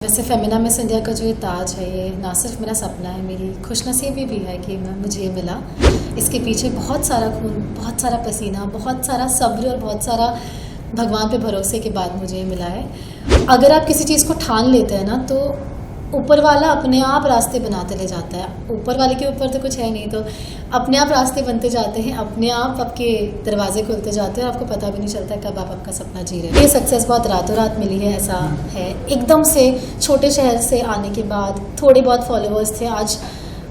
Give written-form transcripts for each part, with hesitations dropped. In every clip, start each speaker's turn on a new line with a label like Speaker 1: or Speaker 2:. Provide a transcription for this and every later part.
Speaker 1: वैसे Femina miss India का जो ये ताज है, ये ना सिर्फ मेरा सपना है, मेरी खुशनसीबी भी है कि मुझे ये मिला। इसके पीछे बहुत सारा खून, बहुत सारा पसीना, बहुत सारा सब्र और बहुत सारा भगवान पे भरोसे के बाद मुझे ये मिला है। अगर आप किसी चीज़ को ठान लेते हैं ना, तो ऊपर वाला अपने आप रास्ते बनाते ले जाता है। ऊपर वाले के ऊपर तो कुछ है नहीं, तो अपने आप रास्ते बनते जाते हैं, अपने आप आपके दरवाजे खुलते जाते हैं और आपको पता भी नहीं चलता कब आप आपका सपना जी रहे हैं। ये सक्सेस बहुत रातों रात मिली है, ऐसा है। एकदम से छोटे शहर से आने के बाद थोड़े बहुत फॉलोअर्स थे, आज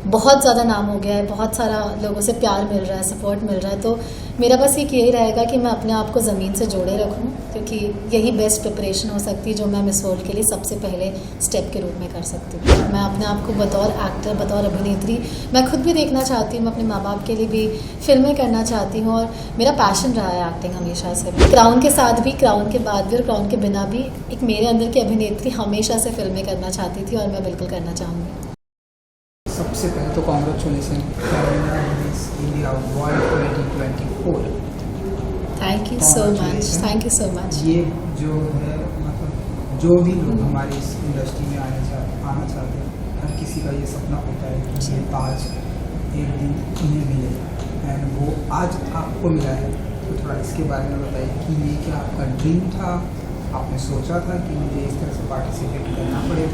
Speaker 1: बहुत ज़्यादा नाम हो गया है, बहुत सारा लोगों से प्यार मिल रहा है, सपोर्ट मिल रहा है। तो मेरा बस एक यही रहेगा कि मैं अपने आप को ज़मीन से जोड़े रखूं, क्योंकि यही बेस्ट प्रिपरेशन हो सकती है जो मैं मिस वर्ल्ड के लिए सबसे पहले स्टेप के रूप में कर सकती हूँ। मैं अपने आप को बतौर एक्टर, बतौर अभिनेत्री मैं खुद भी देखना चाहती हूँ, मैं अपने माँ बाप के लिए भी फिल्में करना चाहती हूँ और मेरा पैशन रहा है एक्टिंग हमेशा से। क्राउन के साथ भी, क्राउन के बाद भी और क्राउन के बिना भी एक मेरे अंदर की अभिनेत्री हमेशा से फिल्में करना चाहती थी और मैं बिल्कुल करना चाहूँगी।
Speaker 2: सबसे पहले तो congratulation Miss India World 2024।
Speaker 1: Thank you so much, thank you so much.
Speaker 2: ये जो है मतलब जो भी लोग हमारी इस इंडस्ट्री में आना चाहते हैं, हर किसी का ये सपना होता है कि ये ताज एक दिन उन्हें मिले, एंड वो आज आपको मिला है। तो थोड़ा इसके बारे में बताइए कि ये क्या आपका ड्रीम था, आपने सोचा था कि मुझे इस तरह से पार्टिसिपेट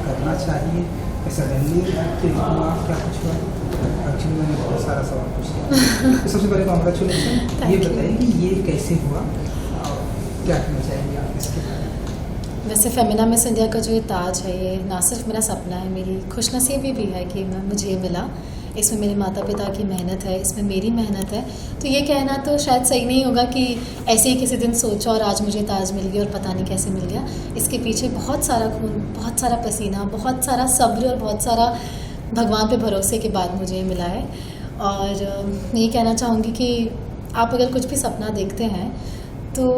Speaker 2: करना चाहिए, सडनली आपके दिमाग क्या कुछ हुआ? एक्चुअली मैंने बहुत सारा सवाल पूछ लिया। तो सबसे पहले कॉन्ग्रेचुलेसन। ये बताइए कि ये कैसे हुआ और क्या कहना चाहेंगे आप इसके बारे में?
Speaker 1: वैसे फेमिना मिस इंडिया का जो ये ताज है, ये ना सिर्फ मेरा सपना है, मेरी खुशनसीबी भी है कि मुझे ये मिला। इसमें मेरे माता पिता की मेहनत है, इसमें मेरी मेहनत है। तो ये कहना तो शायद सही नहीं होगा कि ऐसे ही किसी दिन सोचा और आज मुझे ताज मिल गया और पता नहीं कैसे मिल गया। इसके पीछे बहुत सारा खून, बहुत सारा पसीना, बहुत सारा सब्र और बहुत सारा भगवान पे भरोसे के बाद मुझे ये मिला है। और मैं ये कहना चाहूँगी कि आप अगर कुछ भी सपना देखते हैं तो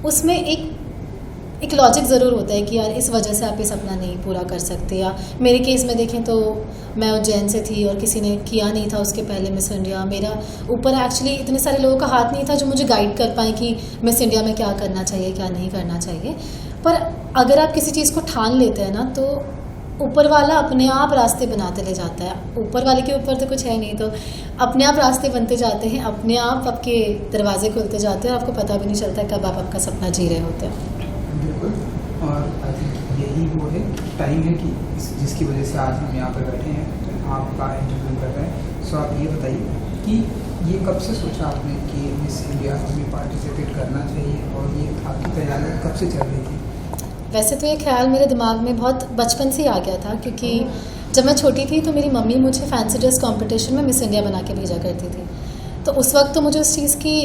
Speaker 1: उसमें एक लॉजिक ज़रूर होता है कि यार इस वजह से आप ये सपना नहीं पूरा कर सकते। या मेरे केस में देखें तो मैं उज्जैन से थी और किसी ने किया नहीं था उसके पहले मिस इंडिया। मेरा ऊपर एक्चुअली इतने सारे लोगों का हाथ नहीं था जो मुझे गाइड कर पाए कि मिस इंडिया में क्या करना चाहिए, क्या नहीं करना चाहिए। पर अगर आप किसी चीज़ को ठान लेते हैं ना, तो ऊपर वाला अपने आप रास्ते बनाते ले जाता है। ऊपर वाले के ऊपर तो कुछ है नहीं, तो अपने आप रास्ते बनते जाते हैं, अपने आप आपके दरवाजे खुलते जाते हैं और आपको पता भी नहीं चलता कब आप आपका सपना जी रहे होते हैं।
Speaker 2: बिल्कुल, और आई थिंक यही वो है टाइम है कि जिसकी वजह से आज हम यहाँ पर बैठे हैं, आपका इंटरव्यू कर रहे हैं। सो आप ये बताइए कि ये कब से सोचा आपने कि मिस इंडिया में पार्टिसिपेट करना चाहिए, और ये आपकी तैयारी कब से चल रही थी?
Speaker 1: वैसे तो ये ख्याल मेरे दिमाग में बहुत बचपन से ही आ गया था, क्योंकि जब मैं छोटी थी तो मेरी मम्मी मुझे फैंसी ड्रेस कंपटीशन में मिस इंडिया बना के भेजा करती थी। तो उस वक्त तो मुझे उस चीज़ की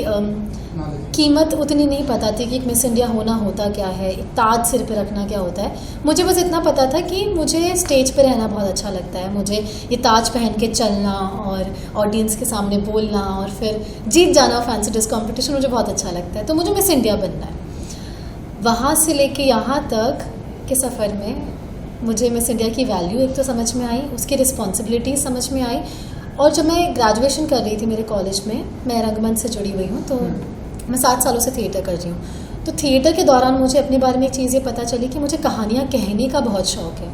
Speaker 1: कीमत उतनी नहीं पता थी कि एक मिस इंडिया होना होता क्या है, एक ताज सिर पे रखना क्या होता है। मुझे बस इतना पता था कि मुझे स्टेज पे रहना बहुत अच्छा लगता है, मुझे ये ताज पहन के चलना और ऑडियंस के सामने बोलना और फिर जीत जाना फैंसी ड्रेस कंपटीशन मुझे बहुत अच्छा लगता है। तो मुझे मिस इंडिया बनना है। वहाँ से लेके यहाँ तक के सफ़र में मुझे मिस इंडिया की वैल्यू एक तो समझ में आई, उसकी रिस्पॉन्सिबिलिटी समझ में आई। और जब मैं ग्रेजुएशन कर रही थी मेरे कॉलेज में, मैं रंगमंच से जुड़ी हुई हूँ, तो मैं 7 सालों से थिएटर कर रही हूँ। तो थिएटर के दौरान मुझे अपने बारे में एक चीज़ ये पता चली कि मुझे कहानियाँ कहने का बहुत शौक़ है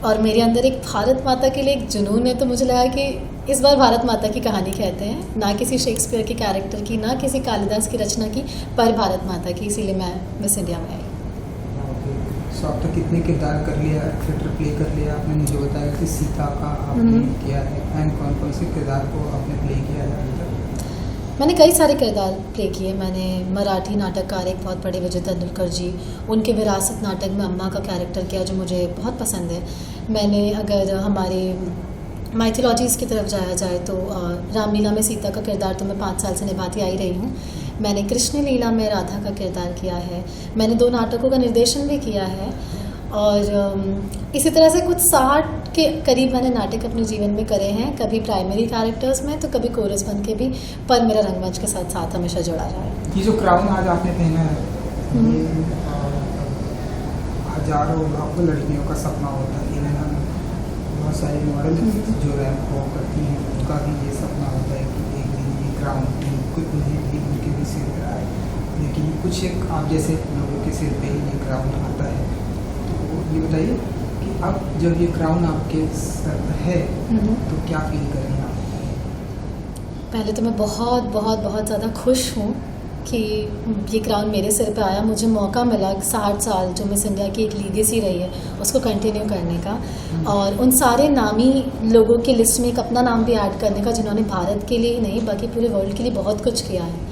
Speaker 1: और मेरे अंदर एक भारत माता के लिए एक जुनून है। तो मुझे लगा कि इस बार भारत माता की कहानी कहते हैं, ना किसी शेक्सपियर के कैरेक्टर की, ना किसी कालिदास की रचना की, पर भारत माता की। इसीलिए मैं मिस इंडिया में आई।
Speaker 2: सो आप तो कितने किरदार कर लिया, थिएटर प्ले कर लिया, आपने मुझे बताया कि सीता का आपने किया है, एंड कौन कौन से किरदार को आपने प्ले किया है अभी तक?
Speaker 1: मैंने कई सारे किरदार प्ले किए। मैंने मराठी नाटककार एक बहुत बड़े विजय तेंदुलकर जी, उनके विरासत नाटक में अम्मा का कैरेक्टर किया जो मुझे बहुत पसंद है। मैंने अगर हमारे माइथोलॉजीज़ की तरफ जाया जाए तो रामलीला में सीता का किरदार तो मैं 5 साल से निभाती आई रही हूँ। मैंने कृष्ण लीला में राधा का किरदार किया है। मैंने 2 नाटकों का निर्देशन भी किया है और इसी तरह से कुछ 60 के करीब मैंने नाटक अपने जीवन में करे हैं, कभी प्राइमरी कैरेक्टर्स में तो कभी कोरस बन के भी, पर मेरा रंगमंच के साथ साथ हमेशा जुड़ा रहा है।
Speaker 2: ये जो क्राउन आज आपने पहना है, ये हजारों लाखों लड़कियों का सपना होता है। बहुत सारे मॉडल जो रैंप हो करती हैं उनका भी ये सपना होता है कि एक दिन ये क्राउन उनके भी सिर पर आए, लेकिन कुछ एक आप जैसे लोगों के सिर पे ही ये क्राउन आता है। तो ये बताइए अब जब ये क्राउन आपके सर पर है तो क्या फील करेंगे आप?
Speaker 1: पहले तो मैं बहुत बहुत बहुत ज़्यादा खुश हूँ कि ये क्राउन मेरे सिर पे आया। मुझे मौका मिला 60 साल जो मिस इंडिया की एक लीगेसी रही है उसको कंटिन्यू करने का, और उन सारे नामी लोगों की लिस्ट में एक अपना नाम भी ऐड करने का जिन्होंने भारत के लिए ही नहीं बल्कि पूरे वर्ल्ड के लिए बहुत कुछ किया है।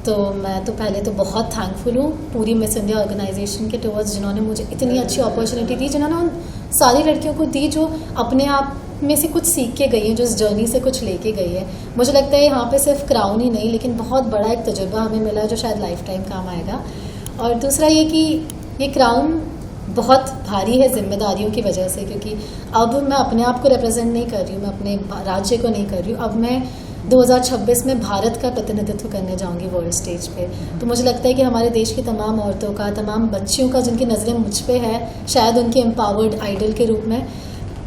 Speaker 1: तो मैं तो पहले तो बहुत थैंकफुल हूँ पूरी मिस इंडिया ऑर्गेनाइजेशन के टुवर्ड्स जिन्होंने मुझे इतनी अच्छी अपॉर्चुनिटी दी, जिन्होंने उन सारी लड़कियों को दी जो अपने आप में से कुछ सीख के गई हैं, जो इस जर्नी से कुछ लेके गई है। मुझे लगता है यहाँ पे सिर्फ क्राउन ही नहीं लेकिन बहुत बड़ा एक तजुर्बा हमें मिला है जो शायद लाइफ टाइम काम आएगा। और दूसरा ये कि ये क्राउन बहुत भारी है जिम्मेदारियों की वजह से, क्योंकि अब मैं अपने आप को रिप्रेजेंट नहीं कर रही हूँ, मैं अपने राज्य को नहीं कर रही हूँ, अब मैं 2026 में भारत का प्रतिनिधित्व करने जाऊंगी वर्ल्ड स्टेज पे। तो मुझे लगता है कि हमारे देश की तमाम औरतों का, तमाम बच्चियों का जिनकी नज़रें मुझ पे है शायद उनके एम्पावर्ड आइडल के रूप में,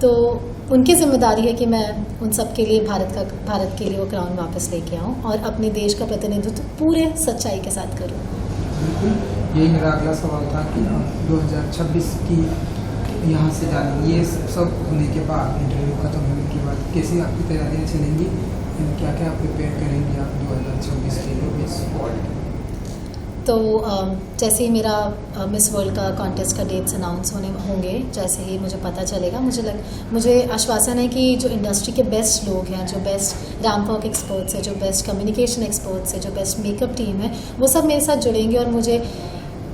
Speaker 1: तो उनकी जिम्मेदारी है कि मैं उन सब के लिए भारत के लिए वो क्राउन वापस लेके आऊँ और अपने देश का प्रतिनिधित्व पूरे सच्चाई के साथ करूँ।
Speaker 2: बिल्कुल, यही मेरा अगला सवाल था कि 2026 की यहाँ से जाने, ये सब होने के बाद, इंटरव्यू खत्म होने के बाद कैसे आपकी तैयारियाँ चलेंगी, क्या क्या प्रिपेयर करेंगे आप 2026 के लिए मिस वर्ल्ड?
Speaker 1: तो जैसे ही मेरा मिस वर्ल्ड का कॉन्टेस्ट का डेट्स अनाउंस होंगे, जैसे ही मुझे पता चलेगा, मुझे आश्वासन है कि जो इंडस्ट्री के बेस्ट लोग हैं, जो बेस्ट रैंप वॉक एक्सपर्ट्स हैं, जो बेस्ट कम्युनिकेशन एक्सपर्ट्स हैं, जो बेस्ट मेकअप टीम है, वो सब मेरे साथ जुड़ेंगे और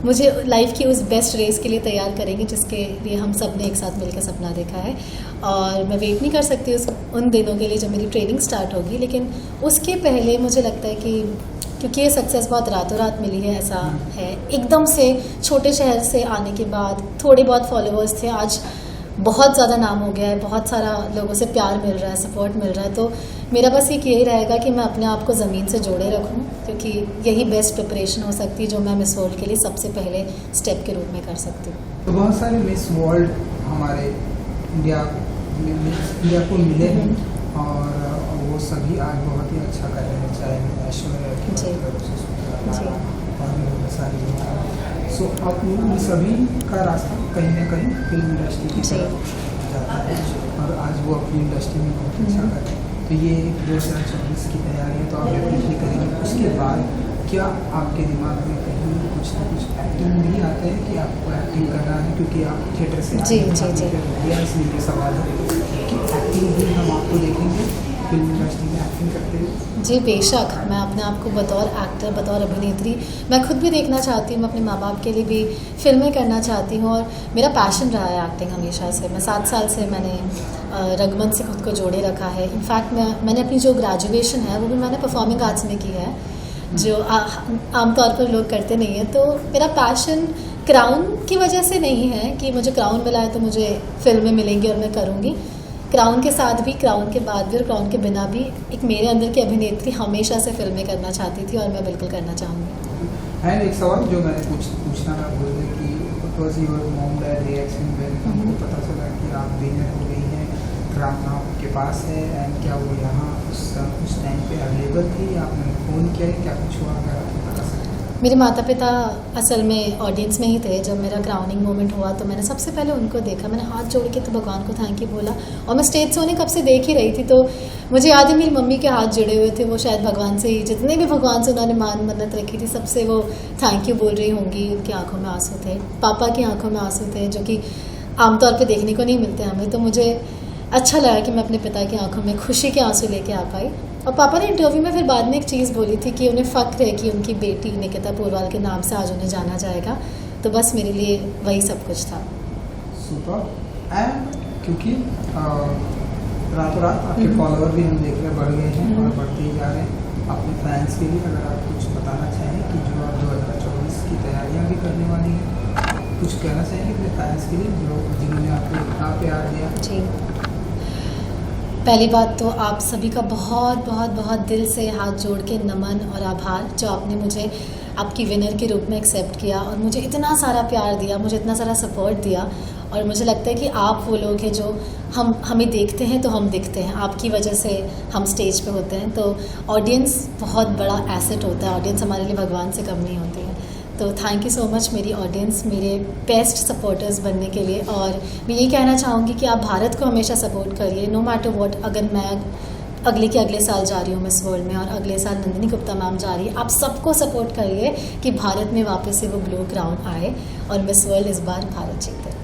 Speaker 1: मुझे लाइफ की उस बेस्ट रेस के लिए तैयार करेंगे जिसके लिए हम सब ने एक साथ मिलकर सपना देखा है। और मैं वेट नहीं कर सकती उन दिनों के लिए जब मेरी ट्रेनिंग स्टार्ट होगी, लेकिन उसके पहले मुझे लगता है कि क्योंकि ये सक्सेस बहुत रातों रात मिली है, ऐसा है एकदम से छोटे शहर से आने के बाद थोड़े बहुत फॉलोअर्स थे, आज बहुत ज़्यादा नाम हो गया है, बहुत सारा लोगों से प्यार मिल रहा है, सपोर्ट मिल रहा है। तो मेरा बस एक यही रहेगा कि मैं अपने आप को ज़मीन से जोड़े रखूं, क्योंकि यही बेस्ट प्रिपरेशन हो सकती है जो मैं मिस वर्ल्ड के लिए सबसे पहले स्टेप के रूप में कर सकती हूँ।
Speaker 2: तो बहुत सारे मिस वर्ल्ड हमारे इंडिया को मिले हैं और वो सभी आज बहुत ही अच्छा कर रहे हैं, चाहे ऐश्वर्या सो अब उन सभी का रास्ता कहीं ना कहीं फिल्म इंडस्ट्री की तरफ जाता है और आज वो अपनी इंडस्ट्री में बहुत अच्छा कर रहे हैं। तो ये 2024 की तैयारी तो आप डेफिनेटली करेंगे। उसके बाद क्या आपके दिमाग में कहीं कुछ ना कुछ एक्टिंग भी आता है कि आपको एक्टिंग करना है, क्योंकि आप थिएटर से इसलिए ये सवाल है कि एक्टिंग भी हम आपको देखेंगे फिल्म इंडस्ट्री में एक्टिंग करते हुए?
Speaker 1: जी बेशक, मैं अपने आप को बतौर एक्टर, बतौर अभिनेत्री मैं खुद भी देखना चाहती हूँ, मैं अपने माँ बाप के लिए भी फिल्में करना चाहती हूँ और मेरा पैशन रहा है एक्टिंग हमेशा से। मैं 7 साल से मैंने रंगमंच से खुद को जोड़े रखा है। इनफैक्ट मैंने अपनी जो ग्रेजुएशन है वो भी मैंने परफॉर्मिंग आर्ट्स में की है, जो आमतौर पर लोग करते नहीं हैं। तो मेरा पैशन क्राउन की वजह से नहीं है कि मुझे क्राउन मिला है तो मुझे फिल्में मिलेंगी और मैं करूँगी। क्राउन के साथ भी, क्राउन के बाद भी और क्राउन के बिना भी एक मेरे अंदर की अभिनेत्री हमेशा से फिल्में करना चाहती थी और मैं बिल्कुल करना चाहूँगी।
Speaker 2: एंड एक सवाल जो मैंने पूछना था बोल रही कि because your mom dad reaction when हमको पता चला कि आप विनर हो गई हैं, क्राउन आपके पास है, एंड क्या वो यहाँ उस टाइम पे अवेलेबल थी, आपने फ़ोन किया, क्या कुछ हुआ अगर आप बता सकते?
Speaker 1: मेरे माता पिता असल में ऑडियंस में ही थे जब मेरा क्राउनिंग मोमेंट हुआ, तो मैंने सबसे पहले उनको देखा, मैंने हाथ जोड़ के तो भगवान को थैंक यू बोला और मैं स्टेज से उन्हें कब से देख ही रही थी। तो मुझे याद है मेरी मम्मी के हाथ जुड़े हुए थे, वो शायद भगवान से ही, जितने भी भगवान से उन्होंने मान मन्नत रखी थी सबसे वो थैंक यू बोल रही होंगी। उनकी आंखों में आंसू थे, पापा की आंखों में आंसू थे, जो कि आमतौर पर देखने को नहीं मिलते हमें। तो मुझे अच्छा लगा कि मैं अपने पिता की आंखों में खुशी के आंसू लेके आ पाई। और पापा ने इंटरव्यू में फिर बाद में एक चीज़ बोली थी कि उन्हें फ़ख्र है कि उनकी बेटी निकिता पोरवाल के नाम से आज उन्हें जाना जाएगा। तो बस मेरे लिए वही सब कुछ था।
Speaker 2: सुपर। एंड क्योंकि रातों रात आपके फॉलोअर भी हम देख रहे बढ़ गए हैं और बढ़ते ही जा रहे हैं, अपने फैंस के लिए अगर आप कुछ बताना चाहें कि जो आप 2024 की तैयारियाँ भी करने वाली हैं, कुछ कहना चाहेंगे अपने फैंस के लिए जो जिन्होंने आपको इतना प्यार दिया?
Speaker 1: जी, पहली बात तो आप सभी का बहुत बहुत बहुत दिल से हाथ जोड़ के नमन और आभार, जो आपने मुझे आपकी विनर के रूप में एक्सेप्ट किया और मुझे इतना सारा प्यार दिया, मुझे इतना सारा सपोर्ट दिया। और मुझे लगता है कि आप वो लोग हैं जो हमें देखते हैं तो हम दिखते हैं, आपकी वजह से हम स्टेज पे होते हैं। तो ऑडियंस बहुत बड़ा एसेट होता है, ऑडियंस हमारे लिए भगवान से कम नहीं होती है। तो थैंक यू सो मच मेरी ऑडियंस, मेरे बेस्ट सपोर्टर्स बनने के लिए। और मैं ये कहना चाहूँगी कि आप भारत को हमेशा सपोर्ट करिए, नो मैटर व्हाट। अगर मैं अगले साल जा रही हूँ मिस वर्ल्ड में और अगले साल नंदिनी गुप्ता मैम जा रही है, आप सबको सपोर्ट करिए कि भारत में वापस से वो ग्लो क्राउन आए और मिस वर्ल्ड इस बार भारत जीते।